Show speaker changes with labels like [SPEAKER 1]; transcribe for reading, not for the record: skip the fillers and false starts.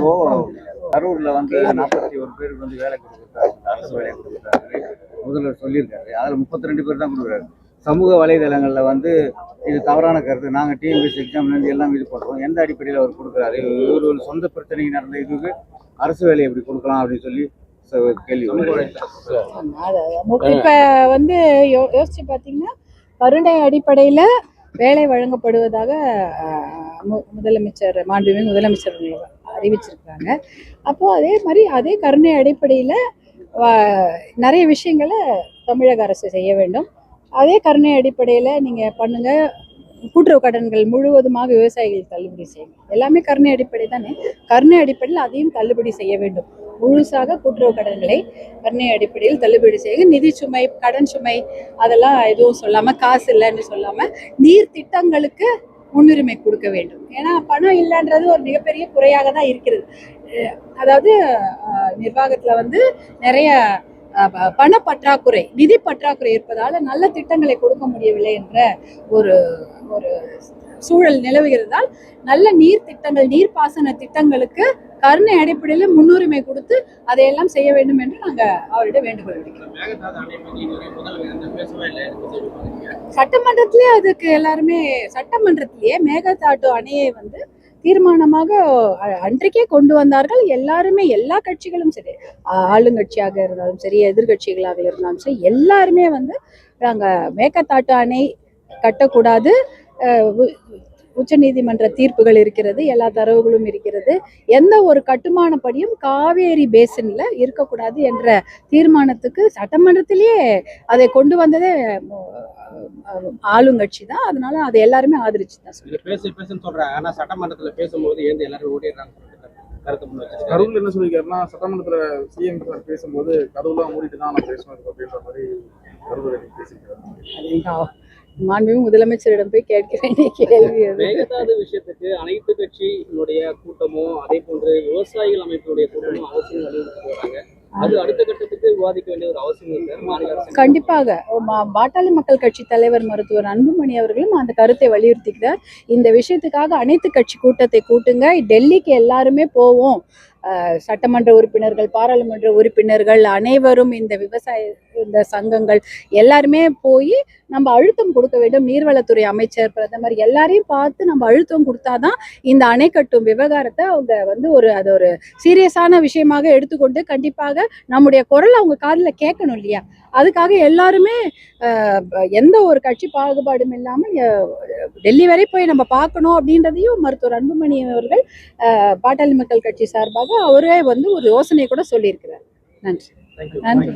[SPEAKER 1] இப்போ கரூர்ல வந்து 41 பேருக்கு வந்து வேலை கொடுக்குறாரு, அரசு வேலை கொடுக்குறாரு முதல்வர் சொல்லியிருக்காரு. அதுல 32 பேர் தான் கொடுக்குறாரு. சமூக வலைதளங்கள்ல வந்து இது தவறான கருத்து, நாங்க டிஎன்பிஎஸ்சி எக்ஸாம்ல இருந்து எல்லாம் இது பண்றோம், எந்த அடிப்படையில் அவர் கொடுக்குறாரு, இவர் ஒரு சொந்த பிரச்சனைக்கு நடந்த இதுக்கு அரசு வேலை எப்படி கொடுக்கலாம் அப்படின்னு சொல்லி கேள்வி.
[SPEAKER 2] இப்ப வந்து யோசிச்சு பாத்தீங்கன்னா கருணை அடிப்படையில வேலை வழங்கப்படுவதாக முதலமைச்சர் மாண்புமிகு முதலமைச்சர் அறிவிச்சிருக்காங்க. அப்போ அதே மாதிரி அதே கருணை அடிப்படையில நிறைய விஷயங்களை தமிழக அரசு செய்ய வேண்டும். அதே கருணை அடிப்படையில நீங்க பண்ணுங்க. கூட்டுறவு கடன்கள் முழுவதுமாக விவசாயிகள் தள்ளுபடி செய்யணும். எல்லாமே கருணை அடிப்படை தானே. கருணை அடிப்படையில் அதையும் தள்ளுபடி செய்ய வேண்டும். முழுசாக கூட்டுறவு கடன்களை கருணை அடிப்படையில் தள்ளுபடி செய்ய, நிதி சுமை, கடன் சுமை அதெல்லாம் எதுவும் சொல்லாம, காசு இல்லைன்னு சொல்லாம நீர் திட்டங்களுக்கு முன்னுரிமை கொடுக்க வேண்டும். ஏன்னா பணம் இல்லைன்றது ஒரு மிகப்பெரிய குறையாக தான் இருக்கிறது. அதாவது நிர்வாகத்துல வந்து நிறைய பண பற்றாக்குறை, நிதி பற்றாக்குறை இருப்பதால நல்ல திட்டங்களை கொடுக்க முடியவில்லை என்ற ஒரு ஒரு சூழல் நிலவுகிறதால் நல்ல நீர் திட்டங்கள், நீர்ப்பாசன திட்டங்களுக்கு கருணை அடிப்படையில் முன்னுரிமை கொடுத்து அதையெல்லாம் செய்ய வேண்டும் என்று நாங்கள் அவரிடம் வேண்டுகோள் விடுக்கிறோம். சட்டமன்றத்திலே அதுக்கு எல்லாருமே சட்டமன்றத்திலேயே மேகதாட்டு அணையை வந்து தீர்மானமாக அன்றைக்கே கொண்டு வந்தார்கள். எல்லாருமே, எல்லா கட்சிகளும் சரி, ஆளுங்கட்சியாக இருந்தாலும் சரி, எதிர்கட்சிகளாக இருந்தாலும் சரி, எல்லாருமே வந்து நாங்கள் மேகதாட்டு அணை கட்டக்கூடாது, உச்ச நீதிமன்ற தீர்ப்புகள் இருக்கிறது, எல்லா தரவுகளும் இருக்கிறது, எந்த ஒரு கட்டுமான படியும் காவேரி பேசின்ல இருக்கக்கூடாது என்ற தீர்மானத்துக்கு சட்டமன்றத்திலேயே அதை கொண்டு வந்ததே ஆளுங்கட்சி தான். அதனால அதை எல்லாருமே ஆதரிச்சு தான்
[SPEAKER 3] சொல்றாங்க. ஆனா சட்டமன்றத்துல பேசும்போது எல்லாரும் ஓடிடுறாங்க.
[SPEAKER 4] கரூர்ல என்ன சொல்லிருக்காருன்னா, சட்டமன்றத்துல சிஎம் பேசும்போது கதவுலாம் மூடிட்டு தான் நான் பேசணும் அப்படின்ற மாதிரி கரூர் பேசியிருக்காரு.
[SPEAKER 2] மாண்புமிகு முதலமைச்சரிடம் போய் கேட்க வேண்டிய கேள்வி.
[SPEAKER 3] மேகதாது விஷயத்துக்கு அனைத்து கட்சியினுடைய கூட்டமோ அதே போன்று விவசாயிகள் அமைப்பினுடைய கூட்டமும் அவசியம் வலியுறுத்தி வராங்க. அது அடுத்த கட்டத்துக்கு விவாதிக்க வேண்டிய ஒரு அவசியம் இருக்கு மாநில அரசு.
[SPEAKER 2] கண்டிப்பாக பாட்டாளி மக்கள் கட்சி தலைவர் மருத்துவர் அன்புமணி அவர்களும் அந்த கருத்தை வலியுறுத்திக்கிறார். இந்த விஷயத்துக்காக அனைத்து கட்சி கூட்டத்தை கூட்டுங்க, டெல்லிக்கு எல்லாருமே போவோம், சட்டமன்ற உறுப்பினர்கள், பாராளுமன்ற உறுப்பினர்கள் அனைவரும், இந்த இந்த சங்கங்கள் எல்லாருமே போய் நம்ம அழுத்தம் கொடுக்க வேண்டும். நீர்வளத்துறை அமைச்சர், பிரதமர் எல்லாரையும் பார்த்து நம்ம அழுத்தம் கொடுத்தாதான் இந்த அணை கட்டும் விவகாரத்தை அவங்க வந்து அது ஒரு சீரியஸான விஷயமாக எடுத்துக்கொண்டு கண்டிப்பாக நம்முடைய குரல் அவங்க காதில் கேட்கணும் இல்லையா. அதுக்காக எல்லாருமே எந்த ஒரு கட்சி பாகுபாடும் இல்லாமல் டெல்லி வரை போய் நம்ம பார்க்கணும் அப்படின்றதையும் மருத்துவர் அன்புமணி அவர்கள் பாட்டாளி மக்கள் கட்சி சார்பாக அவரே வந்து ஒரு யோசனை கூட சொல்லியிருக்கிறார். நன்றி. நன்றி.